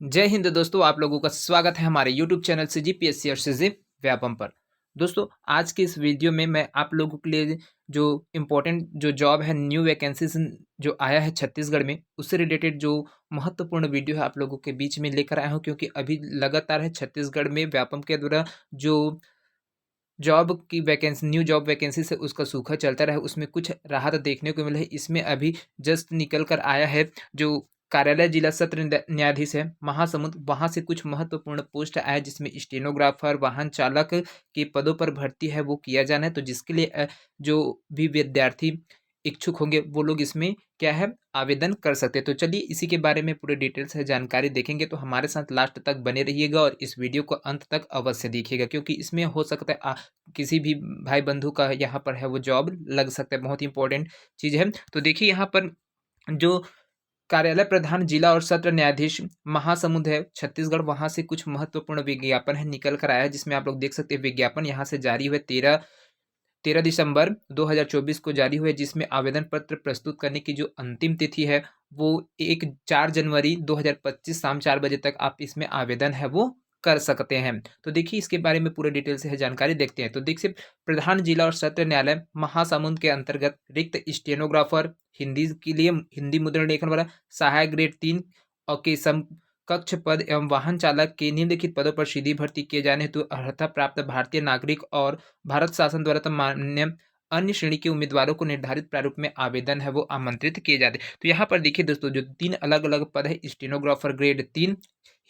जय हिंद दोस्तों, आप लोगों का स्वागत है हमारे YouTube चैनल से जीपीएससी और सीजी व्यापम पर। दोस्तों, आज के इस वीडियो में मैं आप लोगों के लिए जो इम्पोर्टेंट जो जॉब है, न्यू वैकेंसीज जो आया है छत्तीसगढ़ में, उससे रिलेटेड जो महत्वपूर्ण वीडियो है आप लोगों के बीच में लेकर आया हूँ, क्योंकि अभी लगातार है छत्तीसगढ़ में व्यापम के द्वारा जो जॉब की वैकेंसी, न्यू जॉब वैकेंसी से उसका सूखा चलता रहा है, उसमें कुछ राहत देखने को मिला है। इसमें अभी जस्ट निकल कर आया है जो कार्यालय जिला सत्र न्यायाधीश है महासमुंद, वहाँ से कुछ महत्वपूर्ण पोस्ट आया जिसमें स्टेनोग्राफर, वाहन चालक के पदों पर भर्ती है वो किया जाना है। तो जिसके लिए जो भी विद्यार्थी इच्छुक होंगे वो लोग इसमें क्या है आवेदन कर सकते हैं। तो चलिए इसी के बारे में पूरे डिटेल से जानकारी देखेंगे, तो हमारे साथ लास्ट तक बने रहिएगा और इस वीडियो को अंत तक अवश्य देखिएगा, क्योंकि इसमें हो सकता है किसी भी भाई बंधु का यहाँ पर है वो जॉब लग सकता है। बहुत ही इंपॉर्टेंट चीज़ है। तो देखिए यहाँ पर जो कार्यालय प्रधान जिला और सत्र न्यायाधीश महासमुंद है छत्तीसगढ़, वहां से कुछ महत्वपूर्ण विज्ञापन है निकल कर आया है, जिसमें आप लोग देख सकते हैं विज्ञापन यहाँ से जारी हुए 13 दिसंबर 2024 को जारी हुए, जिसमें आवेदन पत्र प्रस्तुत करने की जो अंतिम तिथि है वो 4 जनवरी 2025 शाम 4 बजे तक आप इसमें आवेदन है वो कर सकते हैं। तो देखिए इसके बारे में पूरे डिटेल से है जानकारी देखते हैं। तो देखिए, प्रधान जिला और सत्र न्यायालय महासमुंद के अंतर्गत रिक्त स्टेनोग्राफर, हिंदी के लिए हिंदी मुद्रण लेखन वाला, सहायक ग्रेड 3 और के कक्ष पद एवं वाहन चालक के निम्नलिखित पदों पर सीधी भर्ती किए जाने हेतु अर्हता प्राप्त भारतीय नागरिक और भारत शासन द्वारा मान्य अन्य श्रेणी के उम्मीदवारों को निर्धारित प्रारूप में आवेदन है वो आमंत्रित किए जाते हैं। तो यहाँ पर देखिए दोस्तों, जो 3 अलग अलग पद है, स्टेनोग्राफर ग्रेड 3,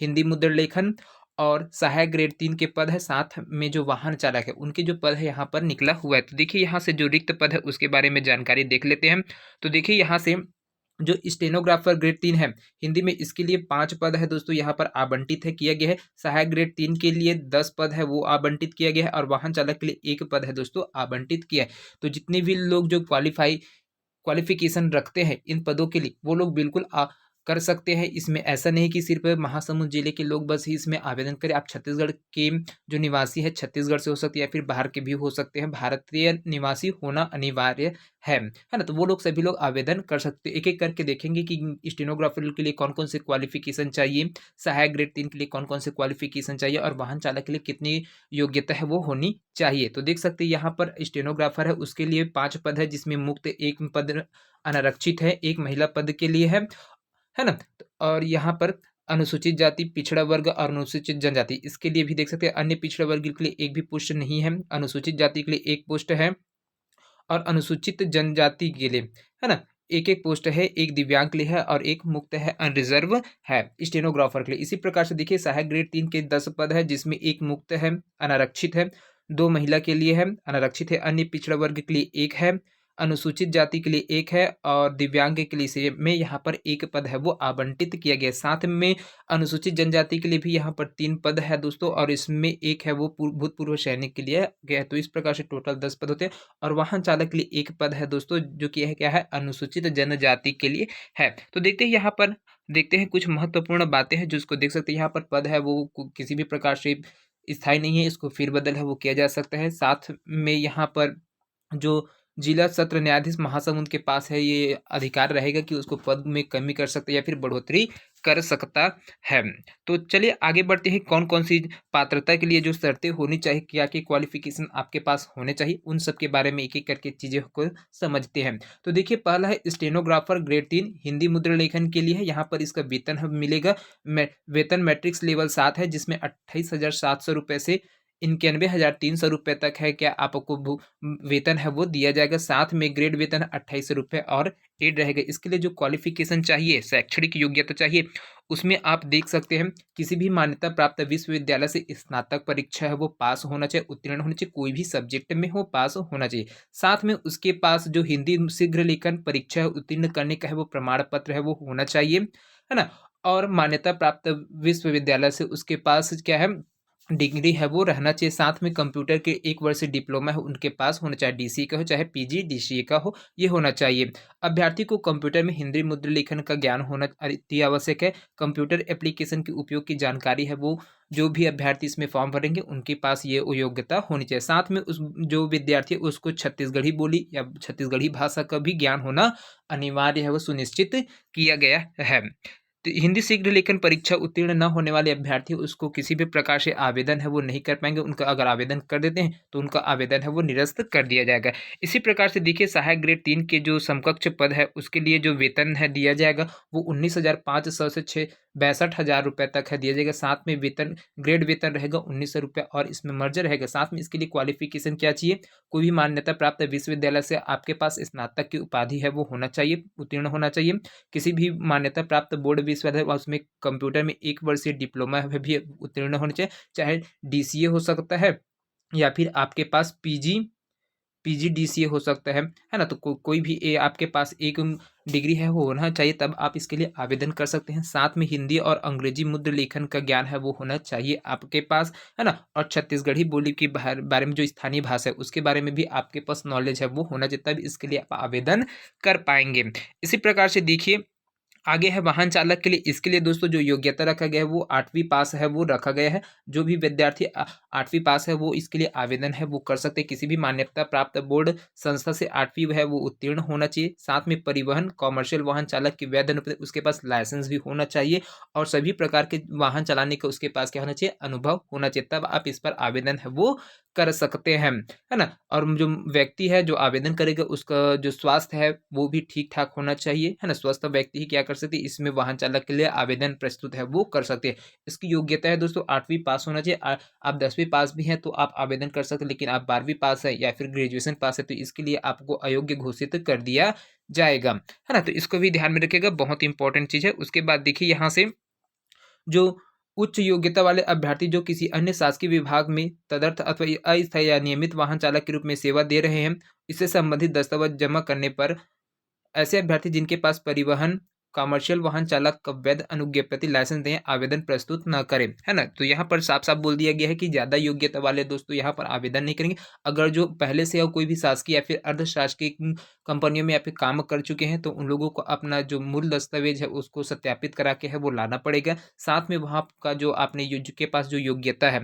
हिंदी मुद्रण लेखन और सहायक ग्रेड 3 के पद है, साथ में जो वाहन चालक है उनके जो पद है यहाँ पर निकला हुआ है। तो देखिए यहाँ से जो रिक्त पद है उसके बारे में जानकारी देख लेते हैं। तो देखिए यहाँ से जो स्टेनोग्राफर ग्रेड 3 है हिंदी में, इसके लिए 5 पद है दोस्तों यहाँ पर आवंटित है किया गया है। सहायक ग्रेड 3 के लिए 10 पद है वो आवंटित किया गया है और वाहन चालक के लिए 1 पद है दोस्तों आवंटित किया है। तो जितने भी लोग जो क्वालिफिकेशन रखते हैं इन पदों के लिए वो लोग बिल्कुल कर सकते हैं। इसमें ऐसा नहीं कि सिर्फ महासमुंद जिले के लोग बस ही इसमें आवेदन करें। आप छत्तीसगढ़ के जो निवासी है, छत्तीसगढ़ से हो सकते हैं या फिर बाहर के भी हो सकते हैं, भारतीय निवासी होना अनिवार्य है ना। तो वो लोग सभी लोग आवेदन कर सकते हैं। एक एक करके देखेंगे कि स्टेनोग्राफर के लिए कौन कौन से क्वालिफिकेशन चाहिए, सहायक ग्रेड 3 के लिए कौन कौन से क्वालिफिकेशन चाहिए और वाहन चालक के लिए कितनी योग्यता है वो होनी चाहिए। तो देख सकते हैं यहाँ पर स्टेनोग्राफर है उसके लिए 5 पद है, जिसमें मुक्त 1 पद अनारक्षित है, 1 महिला पद के लिए है ना। और यहाँ पर अनुसूचित जाति, पिछड़ा वर्ग और अनुसूचित जनजाति, इसके लिए भी देख सकते हैं अन्य पिछड़ा वर्ग के लिए एक भी पोस्ट नहीं है, अनुसूचित जाति के लिए 1 पोस्ट है और अनुसूचित जनजाति के लिए है ना एक एक पोस्ट है, एक दिव्यांग के लिए है और एक मुक्त है, अनरिजर्व है स्टेनोग्राफर के लिए। इसी प्रकार से देखिए सहायक ग्रेड 3 के 10 पद है, जिसमें 1 मुक्त है, अनारक्षित है, 2 महिला के लिए है, अनारक्षित है, अन्य पिछड़ा वर्ग के लिए 1 है, अनुसूचित जाति के लिए 1 है और दिव्यांग के लिए से में यहाँ पर 1 पद है वो आवंटित किया गया। साथ में अनुसूचित जनजाति के लिए भी यहाँ पर 3 पद है दोस्तों, और इसमें एक है वो भूतपूर्व सैनिक के लिए गया है। तो इस प्रकार से टोटल 10 पद होते हैं और वाहन चालक के लिए 1 पद है दोस्तों, जो कि है क्या है अनुसूचित जनजाति के लिए है। तो देखते हैं यहाँ पर, देखते हैं कुछ महत्वपूर्ण बातें हैं जो इसको देख सकते हैं। यहाँ पर पद है वो किसी भी प्रकार से स्थायी नहीं है, इसको फेरबदल है वो किया जा सकता है। साथ में यहाँ पर जो जिला सत्र न्यायाधीश महासमुंद के पास है ये अधिकार रहेगा कि उसको पद में कमी कर सकता है या फिर बढ़ोतरी कर सकता है। तो चलिए आगे बढ़ते हैं, कौन कौन सी पात्रता के लिए जो शर्तें होनी चाहिए, क्या क्या क्वालिफिकेशन आपके पास होने चाहिए, उन सब के बारे में एक एक करके चीज़ें को समझते हैं। तो देखिए पहला है स्टेनोग्राफर ग्रेड 3 हिंदी मुद्रण लेखन के लिए है। यहाँ पर इसका वेतन मिलेगा, वेतन मैट्रिक्स लेवल 7 है, जिसमें 28,700 रुपये से 91,300 रुपये तक है क्या आपको वेतन है वो दिया जाएगा। साथ में ग्रेड वेतन 2800 रुपये और एड रहेगा। इसके लिए जो क्वालिफिकेशन चाहिए, शैक्षणिक योग्यता चाहिए, उसमें आप देख सकते हैं किसी भी मान्यता प्राप्त विश्वविद्यालय से स्नातक परीक्षा है वो पास होना चाहिए, उत्तीर्ण होना चाहिए, कोई भी सब्जेक्ट में हो पास होना चाहिए। साथ में उसके पास जो हिंदी शीघ्र लेखन परीक्षा है उत्तीर्ण करने का है वो प्रमाण पत्र है वो होना चाहिए, है ना। और मान्यता प्राप्त विश्वविद्यालय से उसके पास क्या है डिग्री है वो रहना चाहिए। साथ में कंप्यूटर के 1 वर्ष डिप्लोमा है उनके पास होना चाहिए, डीसी का हो चाहे पीजी डीसीए का हो, ये होना चाहिए। अभ्यर्थी को कंप्यूटर में हिंदी मुद्रण लेखन का ज्ञान होना अति आवश्यक है। कंप्यूटर एप्लीकेशन के उपयोग की जानकारी है वो जो भी अभ्यर्थी इसमें फॉर्म भरेंगे उनके पास ये योग्यता होनी चाहिए। साथ में उस जो विद्यार्थी उसको छत्तीसगढ़ी बोली या छत्तीसगढ़ी भाषा का भी ज्ञान होना अनिवार्य है वो सुनिश्चित किया गया है। हिंदी शीघ्र लेखन परीक्षा उत्तीर्ण न होने वाले अभ्यर्थी उसको किसी भी प्रकार से आवेदन है वो नहीं कर पाएंगे। उनका अगर आवेदन कर देते हैं तो उनका आवेदन है वो निरस्त कर दिया जाएगा। इसी प्रकार से देखिए सहायक ग्रेड 3 के जो समकक्ष पद है उसके लिए जो वेतन है दिया जाएगा वो 19,500 से 62,000 रुपये तक है दिया जाएगा। साथ में वेतन ग्रेड वेतन रहेगा 1,900 रुपये और इसमें मर्जर रहेगा। साथ में इसके लिए क्वालिफिकेशन क्या चाहिए, कोई भी मान्यता प्राप्त विश्वविद्यालय से आपके पास स्नातक की उपाधि है वो होना चाहिए, उत्तीर्ण होना चाहिए। किसी भी मान्यता प्राप्त बोर्ड विश्वविद्यालय उसमें कंप्यूटर में 1 वर्षीय डिप्लोमा भी उत्तीर्ण होना चाहिए, चाहे डीसीए हो सकता है या फिर आपके पास पीजीडीसीए हो सकता है ना। तो कोई भी आपके पास एक डिग्री है वो होना चाहिए, तब आप इसके लिए आवेदन कर सकते हैं। साथ में हिंदी और अंग्रेजी मुद्र लेखन का ज्ञान है वो होना चाहिए आपके पास, है ना। और छत्तीसगढ़ी बोली के बारे में जो स्थानीय भाषा है उसके बारे में भी आपके पास नॉलेज है वो होना चाहिए, तब इसके लिए आप आवेदन कर पाएंगे। इसी प्रकार से देखिए आगे है वाहन चालक के लिए। इसके लिए दोस्तों जो योग्यता रखा गया है वो 8वीं पास है वो रखा गया है। जो भी विद्यार्थी 8वीं पास है वो इसके लिए आवेदन है वो कर सकते हैं। किसी भी मान्यता प्राप्त बोर्ड संस्था से 8वीं है वो उत्तीर्ण होना चाहिए। साथ में परिवहन कॉमर्शियल वाहन चालक की वैध अनुपस्थिति, उसके पास लाइसेंस भी होना चाहिए और सभी प्रकार के वाहन चलाने का उसके पास क्या होना चाहिए, अनुभव होना चाहिए, तब आप इस पर आवेदन है वो कर सकते हैं, है ना। और जो व्यक्ति है जो आवेदन करेगा उसका जो स्वास्थ्य है वो भी ठीक ठाक होना चाहिए, है ना। स्वस्थ व्यक्ति ही क्या कर सकते हैं, इसमें वाहन चालक के लिए आवेदन प्रस्तुत है वो कर सकते हैं। इसकी योग्यता है दोस्तों 8वीं पास होना चाहिए। आप 10वीं पास भी हैं तो आप आवेदन कर सकते हैं, लेकिन आप 12वीं पास है या फिर ग्रेजुएशन पास है तो इसके लिए आपको अयोग्य घोषित कर दिया जाएगा, है ना। तो इसको भी ध्यान में रखिएगा, बहुत इंपॉर्टेंट चीज है। उसके बाद देखिए यहाँ से जो उच्च योग्यता वाले अभ्यर्थी जो किसी अन्य शासकीय विभाग में तदर्थ अथवा अस्थायी या नियमित वाहन चालक के रूप में सेवा दे रहे हैं, इससे संबंधित दस्तावेज जमा करने पर ऐसे अभ्यर्थी जिनके पास परिवहन कमर्शियल वाहन चालक का वैध अनुज्ञापत्र लाइसेंस दें आवेदन प्रस्तुत न करें, है ना। तो यहाँ पर साफ साफ बोल दिया गया है कि ज़्यादा योग्यता वाले दोस्तों यहाँ पर आवेदन नहीं करेंगे। अगर जो पहले से कोई भी शासकीय या फिर अर्ध शासकीय कंपनियों में या फिर काम कर चुके हैं तो उन लोगों को अपना जो मूल दस्तावेज है उसको सत्यापित करा के है वो लाना पड़ेगा। साथ में वहाँ का जो आपने के पास जो योग्यता है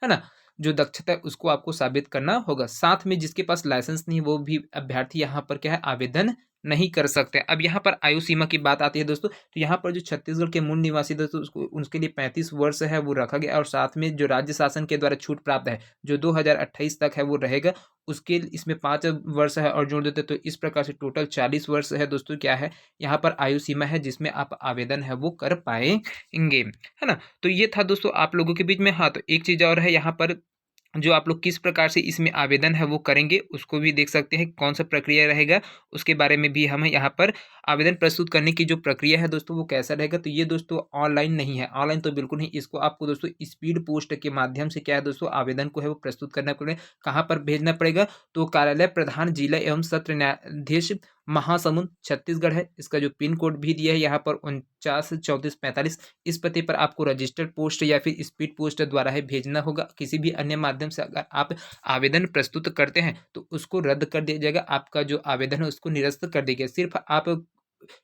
ना, जो दक्षता है उसको आपको साबित करना होगा। साथ में जिसके पास लाइसेंस नहीं वो भी अभ्यर्थी यहाँ पर क्या है, आवेदन नहीं कर सकते। अब यहाँ पर आयु सीमा की बात आती है दोस्तों, तो यहाँ पर जो छत्तीसगढ़ के मूल निवासी दोस्तों उसको उसके लिए 35 वर्ष है वो रखा गया और साथ में जो राज्य शासन के द्वारा छूट प्राप्त है जो 2028 तक है वो रहेगा, उसके इसमें 5 वर्ष है और जोड़ देते तो इस प्रकार से टोटल 40 वर्ष है दोस्तों क्या है यहाँ पर आयु सीमा है जिसमें आप आवेदन है वो कर पाएंगे, है ना। तो ये था दोस्तों आप लोगों के बीच में। हाँ, तो एक चीज़ और है यहाँ पर, जो आप लोग किस प्रकार से इसमें आवेदन है वो करेंगे उसको भी देख सकते हैं, कौन सा प्रक्रिया रहेगा उसके बारे में भी हमें यहाँ पर आवेदन प्रस्तुत करने की जो प्रक्रिया है दोस्तों वो कैसा रहेगा। तो ये दोस्तों ऑनलाइन नहीं है, ऑनलाइन तो बिल्कुल नहीं। इसको आपको दोस्तों स्पीड पोस्ट के माध्यम से क्या है दोस्तों आवेदन को है वो प्रस्तुत करना पड़ेगा। कहाँ पर भेजना पड़ेगा, तो कार्यालय प्रधान जिला एवं सत्र न्यायाधीश महासमुंद छत्तीसगढ़ है। इसका जो पिन कोड भी दिया है यहाँ पर 493445, इस पते पर आपको रजिस्टर्ड पोस्ट या फिर स्पीड पोस्ट द्वारा है भेजना होगा। किसी भी अन्य माध्यम से अगर आप आवेदन प्रस्तुत करते हैं तो उसको रद्द कर दिया जाएगा, आपका जो आवेदन है उसको निरस्त कर दिया गया। सिर्फ आप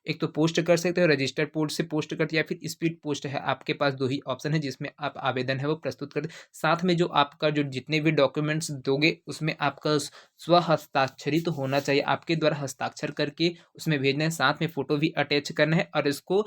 एक तो पोस्ट कर सकते हो, रजिस्टर्ड पोस्ट से पोस्ट करते या फिर स्पीड पोस्ट है, आपके पास 2 ही ऑप्शन है जिसमें आप आवेदन है वो प्रस्तुत करते। साथ में जो आपका जो जितने भी डॉक्यूमेंट्स दोगे उसमें आपका स्व हस्ताक्षरित तो होना चाहिए, आपके द्वारा हस्ताक्षर करके उसमें भेजना है। साथ में फोटो भी अटैच करना है और इसको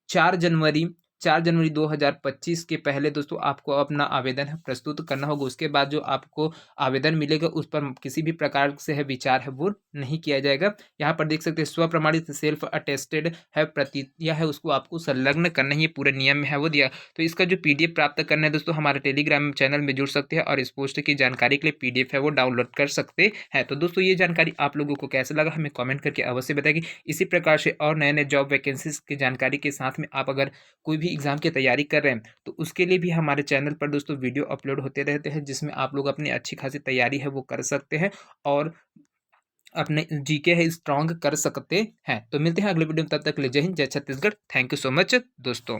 4 जनवरी 2025 के पहले दोस्तों आपको अपना आवेदन है प्रस्तुत करना होगा। उसके बाद जो आपको आवेदन मिलेगा उस पर किसी भी प्रकार से है विचार है वो नहीं किया जाएगा। यहाँ पर देख सकते हैं स्व प्रमाणित सेल्फ अटेस्टेड है प्रतिज्ञा है उसको आपको संलग्न करना ही, ये पूरे नियम में है वो दिया। तो इसका जो PDF प्राप्त करना है दोस्तों हमारे टेलीग्राम चैनल में जुड़ सकते हैं और इस पोस्ट की जानकारी के लिए PDF है वो डाउनलोड कर सकते हैं। तो दोस्तों ये जानकारी आप लोगों को कैसा लगा हमें कमेंट करके अवश्य बताएगी। इसी प्रकार से और नए नए जॉब वैकेंसीज की जानकारी के साथ में आप अगर कोई भी एग्जाम की तैयारी कर रहे हैं तो उसके लिए भी हमारे चैनल पर दोस्तों वीडियो अपलोड होते रहते हैं जिसमें आप लोग अपनी अच्छी खासी तैयारी है वो कर सकते हैं और अपने जीके है स्ट्रांग कर सकते हैं। तो मिलते हैं अगले वीडियो में, तब तक के लिए जय हिंद जय Chhattisgarh. Thank you so much दोस्तों।